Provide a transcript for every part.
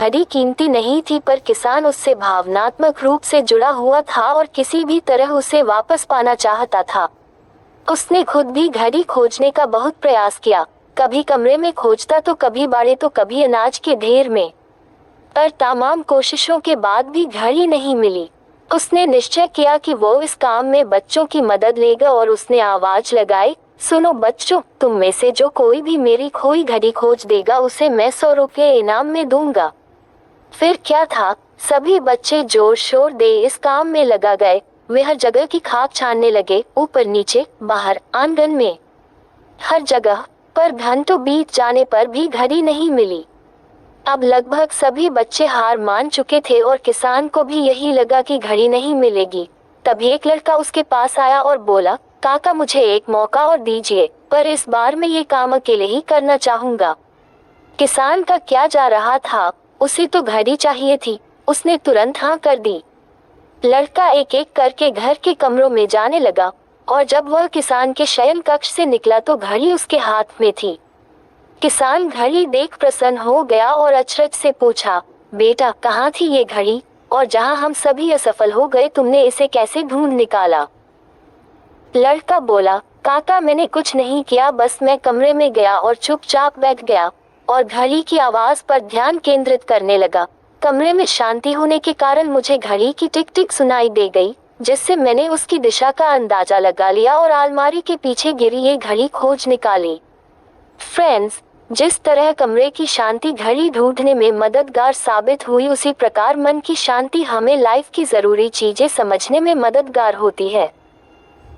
घड़ी कीमती नहीं थी, पर किसान उससे भावनात्मक रूप से जुड़ा हुआ था और किसी भी तरह उसे वापस पाना चाहता था। उसने खुद भी घड़ी खोजने का बहुत प्रयास किया, कभी कमरे में खोजता तो कभी बाड़े तो कभी अनाज के ढेर में, पर तमाम कोशिशों के बाद भी घड़ी नहीं मिली। उसने निश्चय किया कि वो इस काम में बच्चों की मदद लेगा और उसने आवाज लगाई, सुनो बच्चों, तुम में से जो कोई भी मेरी खोई घड़ी खोज देगा उसे मैं 100 रुपये इनाम में दूंगा। फिर क्या था, सभी बच्चे जोर शोर दे इस काम में लगा गए। वे हर जगह की खाक छानने लगे, ऊपर नीचे, बाहर, आंगन में, हर जगह। पर घंटों बीत जाने पर भी घड़ी नहीं मिली। अब लगभग सभी बच्चे हार मान चुके थे और किसान को भी यही लगा कि घड़ी नहीं मिलेगी। तभी एक लड़का उसके पास आया और बोला, काका मुझे एक मौका और दीजिए, पर इस बार मैं ये काम अकेले ही करना चाहूंगा। किसान का क्या जा रहा था, उसे तो घड़ी चाहिए थी। उसने तुरंत हाँ कर दी। लड़का एक एक करके घर के कमरों में जाने लगा और जब वह किसान के शयन कक्ष से निकला तो घड़ी उसके हाथ में थी। किसान घड़ी देख प्रसन्न हो गया और अचरज से पूछा, बेटा कहाँ थी ये घड़ी, और जहाँ हम सभी असफल हो गए तुमने इसे कैसे ढूंढ निकाला? लड़का बोला, काका मैंने कुछ नहीं किया, बस मैं कमरे में गया और चुपचाप बैठ गया और घड़ी की आवाज पर ध्यान केंद्रित करने लगा। कमरे में शांति होने के कारण मुझे घड़ी की टिक टिक सुनाई दे गई, जिससे मैंने उसकी दिशा का अंदाजा लगा लिया और अलमारी के पीछे गिरी ये घड़ी खोज निकाली। फ्रेंड्स, जिस तरह कमरे की शांति घड़ी ढूंढने में मददगार साबित हुई, उसी प्रकार मन की शांति हमें लाइफ की जरूरी चीजें समझने में मददगार होती है।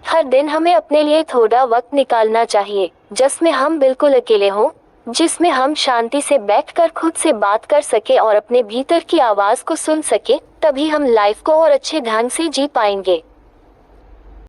हर दिन हमें अपने लिए थोड़ा वक्त निकालना चाहिए, जिसमें हम बिल्कुल अकेले हों, जिसमें हम शांति से बैठकर खुद से बात कर सके और अपने भीतर की आवाज को सुन सके। तभी हम लाइफ को और अच्छे ढंग से जी पाएंगे।